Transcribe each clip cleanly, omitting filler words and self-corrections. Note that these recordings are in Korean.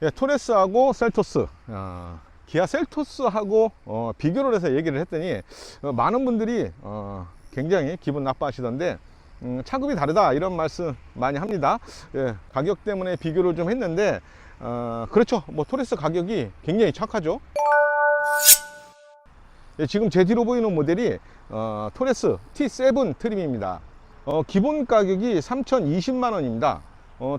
예, 토레스하고 셀토스, 기아 셀토스하고 비교를 해서 얘기를 했더니 많은 분들이 굉장히 기분 나빠하시던데 차급이 다르다 이런 말씀 많이 합니다. 예, 가격 때문에 비교를 좀 했는데 그렇죠. 뭐 토레스 가격이 굉장히 착하죠. 예, 지금 제 뒤로 보이는 모델이 토레스 T7 트림입니다. 기본 가격이 3,020만 원입니다.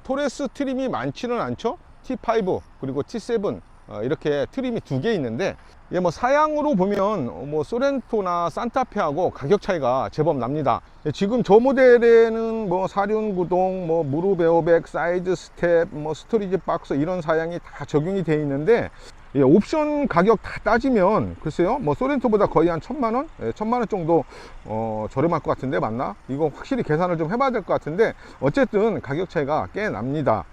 토레스 트림이 많지는 않죠. T5 그리고 T7 이렇게 트림이 두 개 있는데, 예, 뭐 사양으로 보면 뭐 소렌토나 산타페하고 가격 차이가 제법 납니다. 예, 지금 저 모델에는 뭐 사륜 구동, 뭐 무릎 에어백, 사이드 스텝, 뭐 스토리지 박스 이런 사양이 다 적용이 되어 있는데, 예, 옵션 가격 다 따지면 글쎄요, 뭐 소렌토보다 거의 한 1,000만 원, 예, 1,000만 원 정도 저렴할 것 같은데 맞나? 이거 확실히 계산을 좀 해봐야 될 것 같은데, 어쨌든 가격 차이가 꽤 납니다.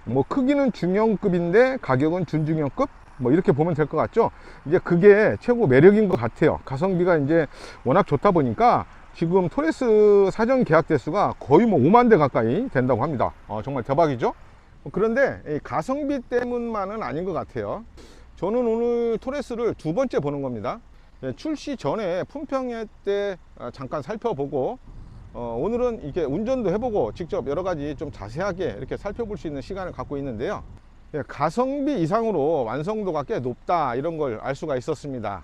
뭐 크기는 중형급인데 가격은 준중형급, 뭐 이렇게 보면 될 것 같죠. 이제 그게 최고 매력인 것 같아요. 가성비가 이제 워낙 좋다 보니까 지금 토레스 사전 계약 대수가 거의 뭐 5만 대 가까이 된다고 합니다. 정말 대박이죠. 그런데 이 가성비 때문만은 아닌 것 같아요. 저는 오늘 토레스를 두 번째 보는 겁니다. 출시 전에 품평회 때 잠깐 살펴보고, 오늘은 이렇게 운전도 해보고 직접 여러 가지 좀 자세하게 이렇게 살펴볼 수 있는 시간을 갖고 있는데요. 가성비 이상으로 완성도가 꽤 높다 이런 걸 알 수가 있었습니다.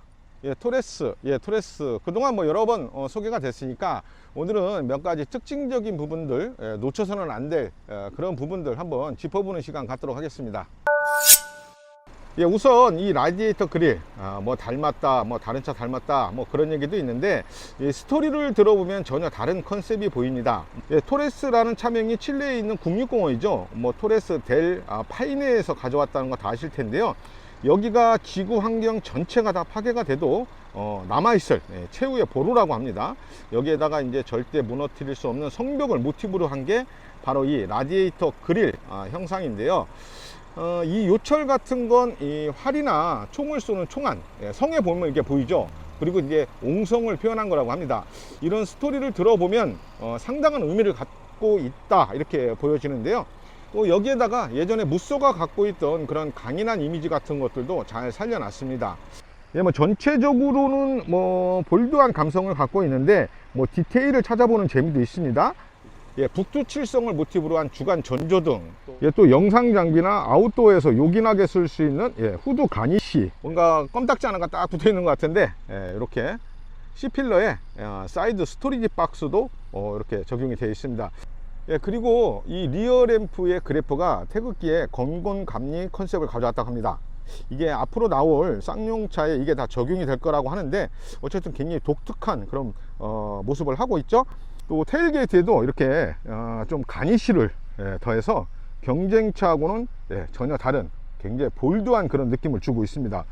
토레스 그동안 뭐 여러 번 소개가 됐으니까 오늘은 몇 가지 특징적인 부분들, 놓쳐서는 안 될 그런 부분들 한번 짚어보는 시간 갖도록 하겠습니다. 우선 이 라디에이터 그릴 뭐 닮았다, 뭐 다른 차 닮았다, 뭐 그런 얘기도 있는데, 이 스토리를 들어보면 전혀 다른 컨셉이 보입니다. 토레스라는 차명이 칠레에 있는 국립공원이죠. 뭐 토레스 델 파이네에서 가져왔다는 거 다 아실 텐데요. 여기가 지구 환경 전체가 다 파괴가 돼도 남아있을 최후의 보루라고 합니다. 여기에다가 이제 절대 무너뜨릴 수 없는 성벽을 모티브로 한 게 바로 이 라디에이터 그릴 형상인데요. 이 요철 같은 건 이 활이나 총을 쏘는 총안, 성에 보면 이렇게 보이죠. 그리고 이게 옹성을 표현한 거라고 합니다. 이런 스토리를 들어보면 상당한 의미를 갖고 있다 이렇게 보여지는데요. 또 여기에다가 예전에 무쏘가 갖고 있던 그런 강인한 이미지 같은 것들도 잘 살려놨습니다. 뭐 전체적으로는 뭐 볼드한 감성을 갖고 있는데, 뭐 디테일을 찾아보는 재미도 있습니다. 북두칠성을 모티브로 한 주간 전조등, 또 영상 장비나 아웃도어에서 요긴하게 쓸 수 있는 후드 가니쉬, 뭔가 껌딱지 하나가 딱 붙어 있는 것 같은데, 이렇게 C필러에 사이드 스토리지 박스도 이렇게 적용이 되어 있습니다. 그리고 이 리어 램프의 그래프가 태극기에 건곤 감리 컨셉을 가져왔다고 합니다. 이게 앞으로 나올 쌍용차에 이게 다 적용이 될 거라고 하는데, 어쨌든 굉장히 독특한 그런 모습을 하고 있죠. 또 테일게이트에도 이렇게 좀 가니쉬를 더해서 경쟁차하고는 전혀 다른 굉장히 볼드한 그런 느낌을 주고 있습니다.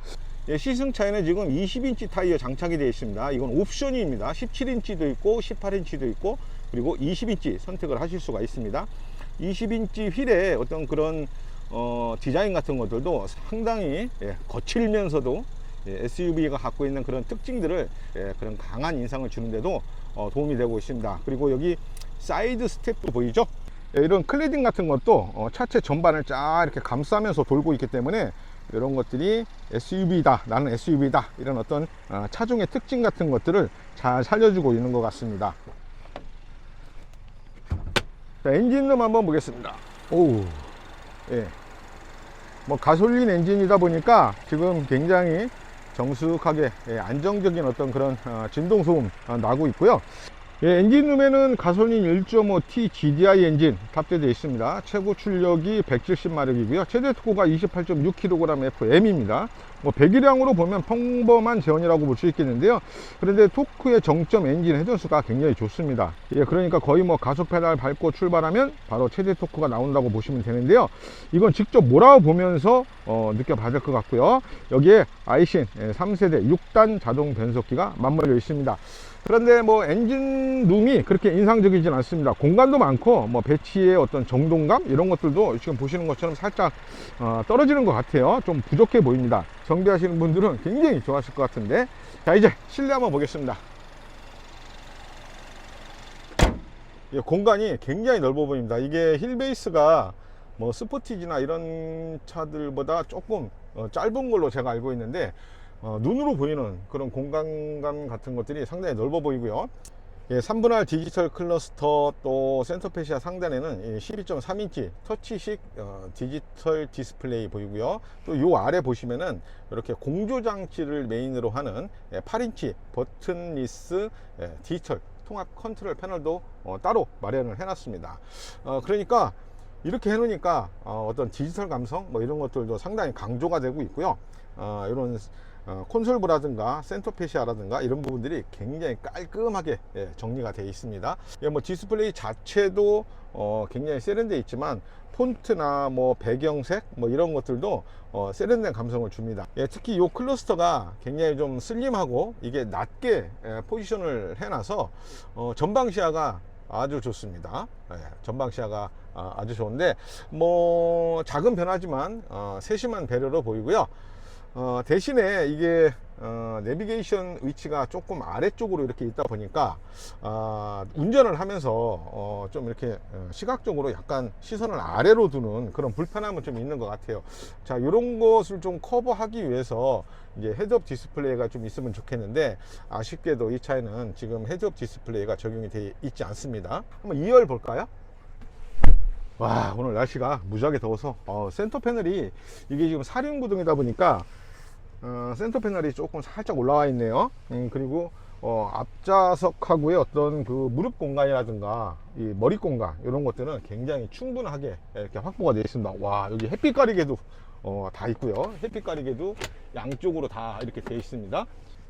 시승차에는 지금 20인치 타이어 장착이 되어 있습니다. 이건 옵션입니다. 17인치도 있고 18인치도 있고 그리고 20인치 선택을 하실 수가 있습니다. 20인치 휠에 어떤 그런 디자인 같은 것들도 상당히 거칠면서도 SUV가 갖고 있는 그런 특징들을 그런 강한 인상을 주는데도 도움이 되고 있습니다. 그리고 여기 사이드 스텝도 보이죠? 이런 클리딩 같은 것도 차체 전반을 쫙 이렇게 감싸면서 돌고 있기 때문에 이런 것들이 SUV다, 나는 SUV다, 이런 어떤 차종의 특징 같은 것들을 잘 살려주고 있는 것 같습니다. 자, 엔진룸 한번 보겠습니다. 오, 뭐 가솔린 엔진이다 보니까 지금 굉장히 정숙하게 안정적인 어떤 그런 진동 소음 나고 있고요. 엔진룸에는 가솔린 1.5T GDI 엔진 탑재되어 있습니다. 최고 출력이 170마력이고요. 최대 토크가 28.6kgfm입니다. 뭐 배기량으로 보면 평범한 제원이라고 볼 수 있겠는데요. 그런데 토크의 정점 엔진 회전수가 굉장히 좋습니다. 그러니까 거의 뭐 가속 페달 밟고 출발하면 바로 최대 토크가 나온다고 보시면 되는데요. 이건 직접 몰아보면서 느껴봐야 될 것 같고요. 여기에 아이신 3세대 6단 자동 변속기가 맞물려 있습니다. 그런데 뭐 엔진룸이 그렇게 인상적이진 않습니다. 공간도 많고 뭐 배치의 어떤 정돈감 이런 것들도 지금 보시는 것처럼 살짝 떨어지는 것 같아요. 좀 부족해 보입니다. 정비하시는 분들은 굉장히 좋아하실 것 같은데, 자, 이제 실내 한번 보겠습니다. 공간이 굉장히 넓어 보입니다. 이게 휠베이스가 뭐 스포티지나 이런 차들보다 조금 짧은 걸로 제가 알고 있는데, 눈으로 보이는 그런 공간감 같은 것들이 상당히 넓어 보이고요. 예, 3분할 디지털 클러스터, 또 센터페시아 상단에는 12.3인치 터치식 디지털 디스플레이 보이고요. 또 요 아래 보시면은 이렇게 공조 장치를 메인으로 하는 8인치 버튼리스 디지털 통합 컨트롤 패널도 따로 마련을 해 놨습니다. 그러니까 이렇게 해 놓으니까 어떤 디지털 감성 뭐 이런 것들도 상당히 강조가 되고 있고요. 이런 콘솔부라든가 센터페시아라든가 이런 부분들이 굉장히 깔끔하게 정리가 되어 있습니다. 뭐 디스플레이 자체도 굉장히 세련되어 있지만 폰트나 뭐 배경색 뭐 이런 것들도 세련된 감성을 줍니다. 특히 이 클러스터가 굉장히 좀 슬림하고 이게 낮게 포지션을 해놔서 전방 시야가 아주 좋습니다. 전방 시야가 아주 좋은데 뭐 작은 변화지만 세심한 배려로 보이고요. 대신에 이게 내비게이션 위치가 조금 아래쪽으로 이렇게 있다 보니까 운전을 하면서 좀 이렇게 시각적으로 약간 시선을 아래로 두는 그런 불편함은 좀 있는 것 같아요. 자, 이런 것을 좀 커버하기 위해서 이제 헤드업 디스플레이가 좀 있으면 좋겠는데, 아쉽게도 이 차에는 지금 헤드업 디스플레이가 적용이 되어 있지 않습니다. 한번 2열 볼까요? 와, 오늘 날씨가 무지하게 더워서 센터 패널이 이게 지금 4륜구동이다 보니까 센터 패널이 조금 살짝 올라와 있네요. 그리고 앞좌석하고의 어떤 그 무릎 공간이라든가 이 머리 공간 이런 것들은 굉장히 충분하게 이렇게 확보가 되어 있습니다. 와, 여기 햇빛 가리개도 다 있고요. 햇빛 가리개도 양쪽으로 다 이렇게 되어 있습니다.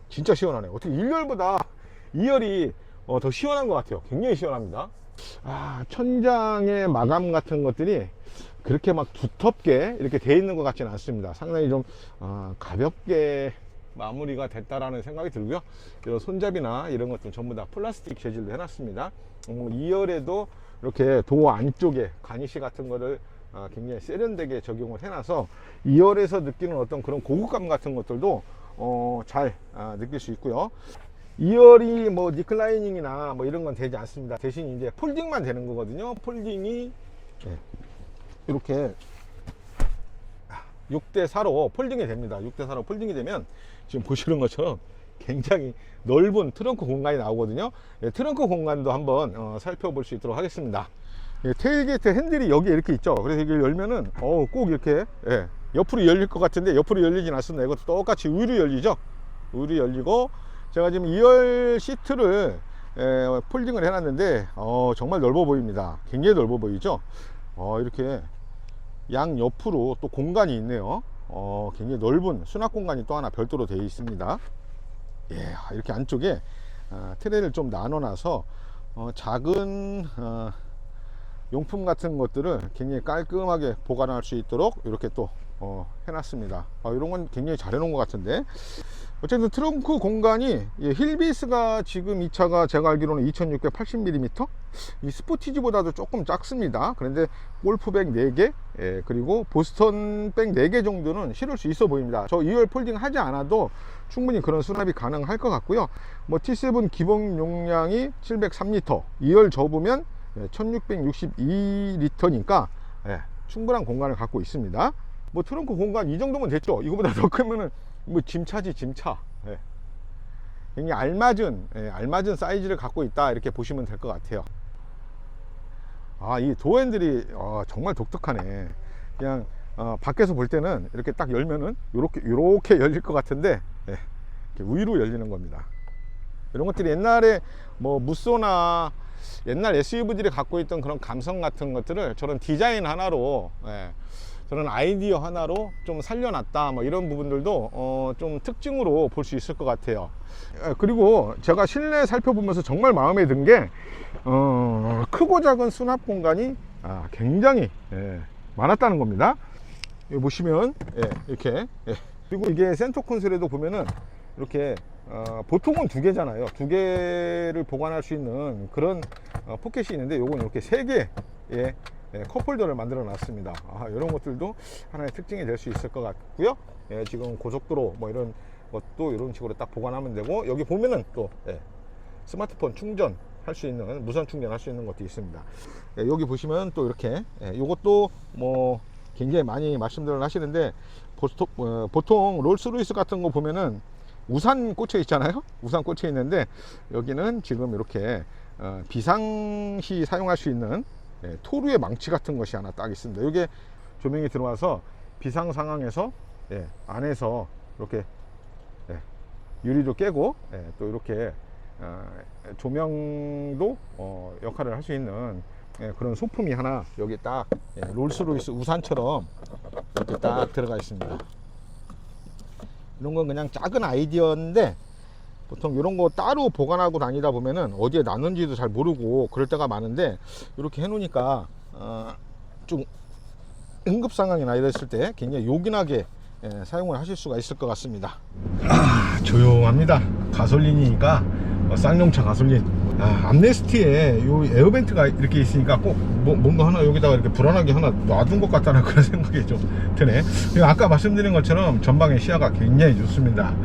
진짜 시원하네요. 어떻게 1열보다 2열이 더 시원한 것 같아요. 굉장히 시원합니다. 천장의 마감 같은 것들이 그렇게 막 두텁게 이렇게 되어 있는 것 같지는 않습니다. 상당히 좀 가볍게 마무리가 됐다라는 생각이 들고요. 이런 손잡이나 이런 것들 전부 다 플라스틱 재질로 해놨습니다. 2열에도 이렇게 도어 안쪽에 가니쉬 같은 거를 굉장히 세련되게 적용을 해놔서 2열에서 느끼는 어떤 그런 고급감 같은 것들도 잘 느낄 수 있고요. 2열이 뭐 리클라이닝이나 뭐 이런 건 되지 않습니다. 대신 이제 폴딩만 되는 거거든요. 폴딩이 이렇게 6대4로 폴딩이 됩니다. 6대4로 폴딩이 되면 지금 보시는 것처럼 굉장히 넓은 트렁크 공간이 나오거든요. 트렁크 공간도 한번 살펴볼 수 있도록 하겠습니다. 테일게이트 핸들이 여기 이렇게 있죠. 그래서 이걸 열면은 꼭 이렇게 옆으로 열릴 것 같은데 옆으로 열리진 않습니다. 이것도 똑같이 위로 열리죠. 위로 열리고, 제가 지금 2열 시트를 폴딩을 해놨는데 정말 넓어 보입니다. 굉장히 넓어 보이죠. 이렇게 양 옆으로 또 공간이 있네요. 굉장히 넓은 수납 공간이 또 하나 별도로 되어 있습니다. 이렇게 안쪽에 트레이를 좀 나눠놔서 작은 용품 같은 것들을 굉장히 깔끔하게 보관할 수 있도록 이렇게 또 해놨습니다. 이런 건 굉장히 잘 해놓은 것 같은데, 어쨌든 트렁크 공간이 휠베이스가 지금 이 차가 제가 알기로는 2680mm, 이 스포티지보다도 조금 작습니다. 그런데 골프백 4개 그리고 보스턴백 4개 정도는 실을 수 있어 보입니다. 저 2열 폴딩 하지 않아도 충분히 그런 수납이 가능할 것 같고요. 뭐 T7 기본 용량이 703L, 2열 접으면 1662L니까 충분한 공간을 갖고 있습니다. 뭐 트렁크 공간 이 정도면 됐죠. 이거보다 더 크면은 뭐 짐차지, 짐차. 굉장히 알맞은 사이즈를 갖고 있다, 이렇게 보시면 될 것 같아요. 이 도어 핸들이 정말 독특하네. 그냥 밖에서 볼 때는 이렇게 딱 열면은 요렇게 열릴 것 같은데 이렇게 위로 열리는 겁니다. 이런 것들이 옛날에 뭐 무쏘나 옛날 SUV들이 갖고 있던 그런 감성 같은 것들을 저런 디자인 하나로, 저런 아이디어 하나로 좀 살려놨다, 뭐 이런 부분들도 좀 특징으로 볼 수 있을 것 같아요. 그리고 제가 실내 살펴보면서 정말 마음에 든 게 크고 작은 수납 공간이 굉장히 많았다는 겁니다. 여기 보시면 이렇게, 그리고 이게 센터 콘솔에도 보면은 이렇게 보통은 2개잖아요. 2개를 보관할 수 있는 그런 포켓이 있는데, 요건 이렇게 3개의 컵홀더를 만들어 놨습니다. 이런 것들도 하나의 특징이 될 수 있을 것 같고요. 지금 고속도로 뭐 이런 것도 이런 식으로 딱 보관하면 되고, 여기 보면은 또 스마트폰 충전 할 수 있는, 무선 충전할 수 있는 것도 있습니다. 여기 보시면 또 이렇게 이것도 뭐 굉장히 많이 말씀들을 하시는데, 보통 롤스로이스 같은 거 보면은 우산 꽂혀 있잖아요. 우산 꽂혀 있는데 여기는 지금 이렇게 비상시 사용할 수 있는 토르의 망치 같은 것이 하나 딱 있습니다. 이게 조명이 들어와서 비상 상황에서 안에서 이렇게 유리도 깨고 또 이렇게 조명도 역할을 할 수 있는 그런 소품이 하나 여기 딱 롤스로이스 우산처럼 이렇게 딱 들어가 있습니다. 이런 건 그냥 작은 아이디어인데, 보통 이런 거 따로 보관하고 다니다 보면은 어디에 놨는지도 잘 모르고 그럴 때가 많은데, 이렇게 해 놓으니까 좀 응급 상황이나 이랬을 때 굉장히 요긴하게 사용을 하실 수가 있을 것 같습니다. 조용합니다. 가솔린이니까 쌍용차 가솔린. 암네스티에 요 에어벤트가 이렇게 있으니까 꼭 뭔가 하나 여기다가 이렇게 불안하게 하나 놔둔 것 같다는 그런 생각이 좀 드네. 아까 말씀드린 것처럼 전방의 시야가 굉장히 좋습니다.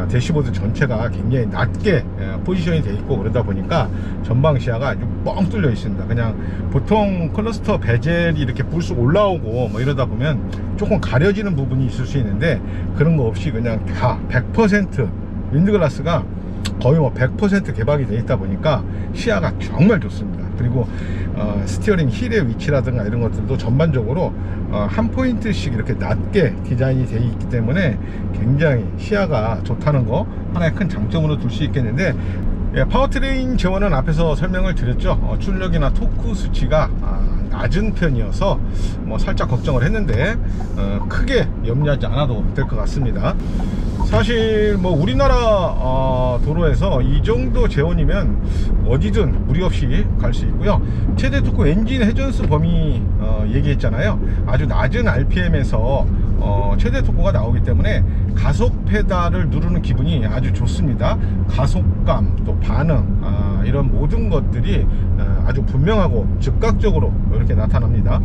대시보드 전체가 굉장히 낮게 포지션이 돼 있고, 그러다 보니까 전방 시야가 아주 뻥 뚫려 있습니다. 그냥 보통 클러스터 베젤이 이렇게 불쑥 올라오고 뭐 이러다 보면 조금 가려지는 부분이 있을 수 있는데, 그런 거 없이 그냥 다 100% 윈드글라스가 거의 뭐 100% 개방이 되어 있다 보니까 시야가 정말 좋습니다. 그리고 스티어링 힐의 위치라든가 이런 것들도 전반적으로 한 포인트씩 이렇게 낮게 디자인이 되어 있기 때문에 굉장히 시야가 좋다는 거 하나의 큰 장점으로 둘 수 있겠는데, 파워트레인 제원은 앞에서 설명을 드렸죠. 출력이나 토크 수치가 낮은 편이어서 뭐 살짝 걱정을 했는데 크게 염려하지 않아도 될 것 같습니다. 사실 뭐 우리나라 도로에서 이 정도 제원이면 어디든 무리 없이 갈 수 있고요. 최대 토크 엔진 회전수 범위 얘기했잖아요. 아주 낮은 RPM에서 최대 토크가 나오기 때문에 가속 페달을 누르는 기분이 아주 좋습니다. 가속감, 또 반응, 이런 모든 것들이 아주 분명하고 즉각적으로 이렇게 나타납니다.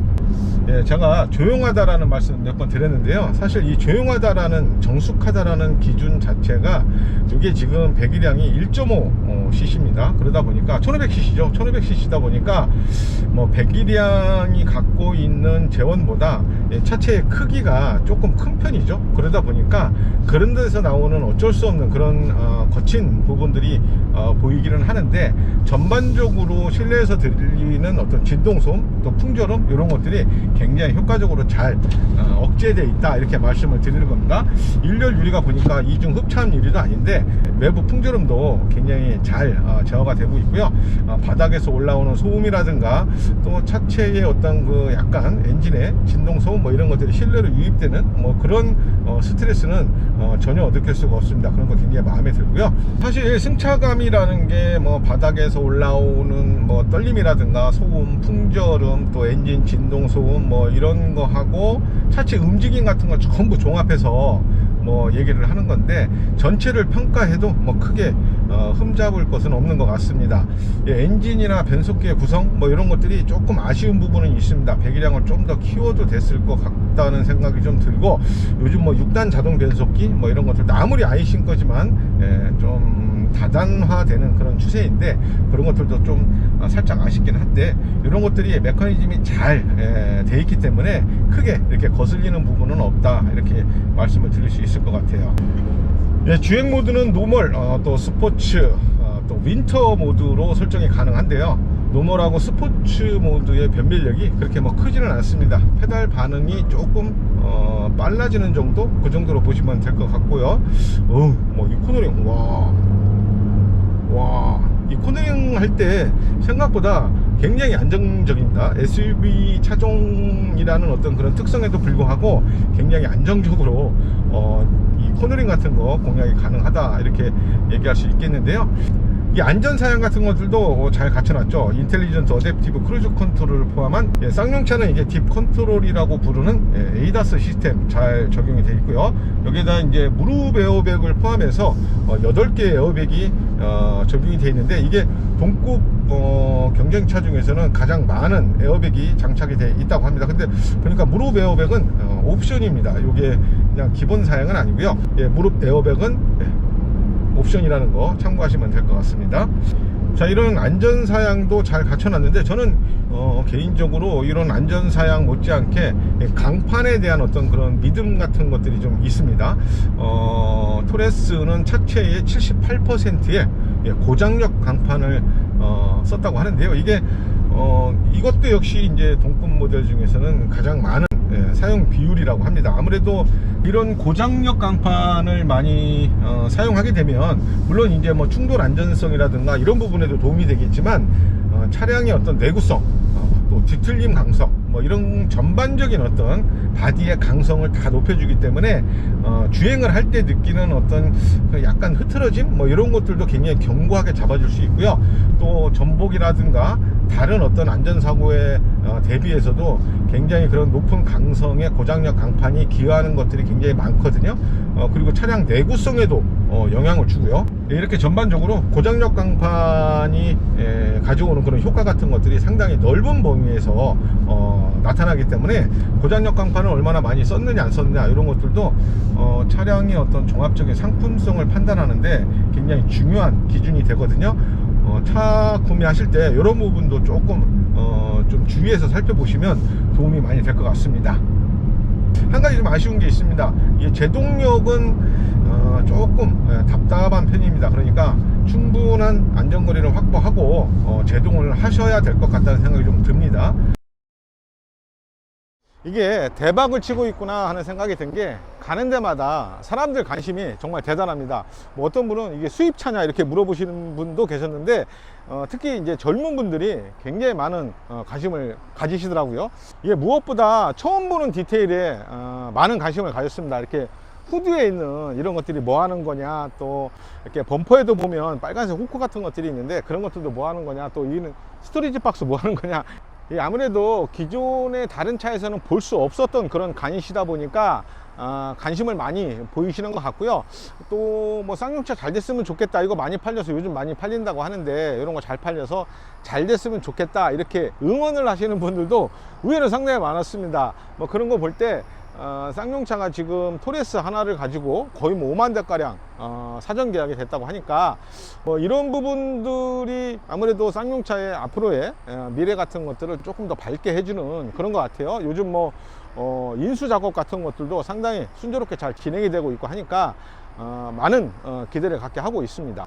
제가 조용하다라는 말씀 몇 번 드렸는데요. 사실 이 조용하다라는, 정숙하다라는 기준 자체가 이게 지금 배기량이 1.5cc입니다. 그러다 보니까 1500cc죠. 1500cc다 보니까 뭐 배기량이 갖고 있는 제원보다 차체의 크기가 조금 큰 편이죠. 그러다 보니까 그런 데서 나오는 어쩔 수 없는 그런 거친 부분들이 보이기는 하는데, 전반적으로 실내에서 들리는 어떤 진동소음, 또 풍절음, 이런 것들이 굉장히 효과적으로 잘 억제되어 있다, 이렇게 말씀을 드리는 겁니다. 일렬 유리가 보니까 이중 흡착 유리도 아닌데 외부 풍절음도 굉장히 잘 제어가 되고 있고요. 바닥에서 올라오는 소음이라든가 또 차체의 어떤 그 약간 엔진의 진동소음 뭐 이런 것들이 실내로 유입되는 뭐 그런 스트레스는 전혀 느낄 수가 없습니다. 그런 거 굉장히 마음에 들고요. 사실 승차감이라는 게 뭐 바닥에서 올라오는 뭐 떨림이라든가 소음, 풍절음, 또 엔진 진동소음 뭐 이런 거 하고 차체 움직임 같은 거 전부 종합해서 뭐 얘기를 하는 건데, 전체를 평가해도 뭐 크게 흠잡을 것은 없는 것 같습니다. 엔진이나 변속기의 구성 뭐 이런 것들이 조금 아쉬운 부분은 있습니다. 배기량을 좀 더 키워도 됐을 것 같다는 생각이 좀 들고, 요즘 뭐 6단 자동 변속기 뭐 이런 것들도 아무리 아이신 거지만 좀 다단화되는 그런 추세인데, 그런 것들도 좀 살짝 아쉽긴 한데, 이런 것들이 메커니즘이 잘 돼 있기 때문에 크게 이렇게 거슬리는 부분은 없다, 이렇게 말씀을 드릴 수 있을 것 같아요. 주행 모드는 노멀, 또 스포츠, 또 윈터 모드로 설정이 가능한데요. 노멀하고 스포츠 모드의 변별력이 그렇게 뭐 크지는 않습니다. 페달 반응이 조금 빨라지는 정도, 그 정도로 보시면 될 것 같고요. 뭐 이 코너링, 이 코너링 할 때 생각보다 굉장히 안정적입니다. SUV 차종이라는 어떤 그런 특성에도 불구하고 굉장히 안정적으로 이 코너링 같은 거 공략이 가능하다, 이렇게 얘기할 수 있겠는데요. 이 안전사양 같은 것들도 잘 갖춰놨죠. 인텔리전트 어댑티브 크루즈 컨트롤을 포함한 쌍용차는 이게 딥 컨트롤이라고 부르는 에이다스 시스템 잘 적용이 되어 있고요. 여기에다 이제 무릎 에어백을 포함해서 8개의 에어백이 적용이 되어 있는데, 이게 동급 경쟁차 중에서는 가장 많은 에어백이 장착이 되어 있다고 합니다. 근데 보니까 무릎 에어백은 옵션입니다. 이게 그냥 기본 사양은 아니고요. 무릎 에어백은 옵션이라는 거 참고하시면 될 것 같습니다. 자, 이런 안전사양도 잘 갖춰놨는데, 저는 개인적으로 이런 안전사양 못지않게 강판에 대한 어떤 그런 믿음 같은 것들이 좀 있습니다. 토레스는 차체의 78%의 고장력 강판을 썼다고 하는데요. 이게 이것도 역시 이제 동급 모델 중에서는 가장 많은 사용 비율이라고 합니다. 아무래도 이런 고장력 강판을 많이 사용하게 되면, 물론 이제 뭐 충돌 안전성이라든가 이런 부분에도 도움이 되겠지만, 차량의 어떤 내구성, 또 뒤틀림 강성, 뭐 이런 전반적인 어떤 바디의 강성을 다 높여주기 때문에 주행을 할 때 느끼는 어떤 약간 흐트러짐, 뭐 이런 것들도 굉장히 견고하게 잡아줄 수 있고요. 또 전복이라든가 다른 어떤 안전사고에 대비해서도 굉장히 그런 높은 강성의 고장력 강판이 기여하는 것들이 굉장히 많거든요. 그리고 차량 내구성에도 영향을 주고요. 이렇게 전반적으로 고장력 강판이 가져오는 그런 효과 같은 것들이 상당히 넓은 범위에서 나타나기 때문에, 고장력 강판을 얼마나 많이 썼느냐 안 썼느냐 이런 것들도 차량의 어떤 종합적인 상품성을 판단하는데 굉장히 중요한 기준이 되거든요. 차 구매하실 때 이런 부분도 조금 좀 주의해서 살펴보시면 도움이 많이 될 것 같습니다. 한 가지 좀 아쉬운 게 있습니다. 이 제동력은 조금 답답한 편입니다. 그러니까 충분한 안전거리를 확보하고 제동을 하셔야 될 것 같다는 생각이 좀 듭니다. 이게 대박을 치고 있구나 하는 생각이 든 게, 가는 데마다 사람들 관심이 정말 대단합니다. 뭐 어떤 분은 이게 수입차냐 이렇게 물어보시는 분도 계셨는데, 특히 이제 젊은 분들이 굉장히 많은 관심을 가지시더라고요. 이게 무엇보다 처음 보는 디테일에 많은 관심을 가졌습니다. 이렇게 후드에 있는 이런 것들이 뭐 하는 거냐, 또 이렇게 범퍼에도 보면 빨간색 후크 같은 것들이 있는데 그런 것들도 뭐 하는 거냐, 또 이는 스토리지 박스 뭐 하는 거냐. 아무래도 기존의 다른 차에서는 볼 수 없었던 그런 간이시다 보니까 관심을 많이 보이시는 것 같고요. 또 뭐 쌍용차 잘 됐으면 좋겠다, 이거 많이 팔려서 요즘 많이 팔린다고 하는데 이런 거 잘 팔려서 잘 됐으면 좋겠다, 이렇게 응원을 하시는 분들도 의외로 상당히 많았습니다. 뭐 그런 거 볼 때 쌍용차가 지금 토레스 하나를 가지고 거의 뭐 5만 대가량 사전 계약이 됐다고 하니까, 뭐 이런 부분들이 아무래도 쌍용차의 앞으로의 미래 같은 것들을 조금 더 밝게 해주는 그런 것 같아요. 요즘 뭐 인수 작업 같은 것들도 상당히 순조롭게 잘 진행이 되고 있고 하니까 많은 기대를 갖게 하고 있습니다.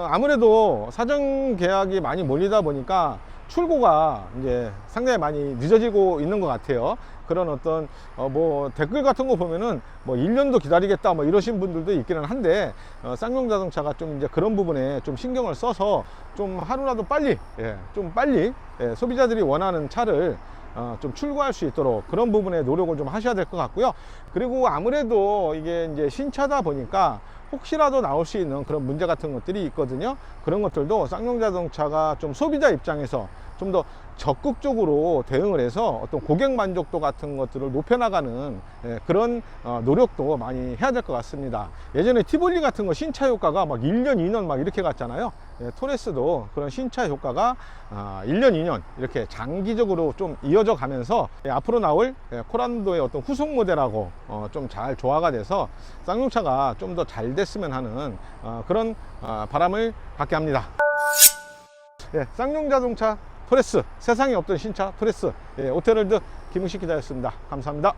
아무래도 사전 계약이 많이 몰리다 보니까 출고가 이제 상당히 많이 늦어지고 있는 것 같아요. 그런 어떤 뭐 댓글 같은 거 보면은 뭐 1년도 기다리겠다 뭐 이러신 분들도 있기는 한데, 쌍용자동차가 좀 이제 그런 부분에 좀 신경을 써서 좀 하루라도 빨리 좀 빨리 소비자들이 원하는 차를 좀 출고할 수 있도록 그런 부분에 노력을 좀 하셔야 될 것 같고요. 그리고 아무래도 이게 이제 신차다 보니까 혹시라도 나올 수 있는 그런 문제 같은 것들이 있거든요. 그런 것들도 쌍용자동차가 좀 소비자 입장에서 좀 더 적극적으로 대응을 해서 어떤 고객 만족도 같은 것들을 높여나가는 그런 노력도 많이 해야 될 것 같습니다. 예전에 티볼리 같은 거 신차 효과가 막 1년, 2년 막 이렇게 갔잖아요. 토레스도 그런 신차 효과가 1년, 2년 이렇게 장기적으로 좀 이어져 가면서 앞으로 나올 코란도의 어떤 후속 모델하고 좀 잘 조화가 돼서 쌍용차가 좀 더 잘 됐으면 하는 그런 바람을 갖게 합니다. 쌍용자동차 토레스, 세상에 없던 신차 토레스, 오토월드 김웅식 기자였습니다. 감사합니다.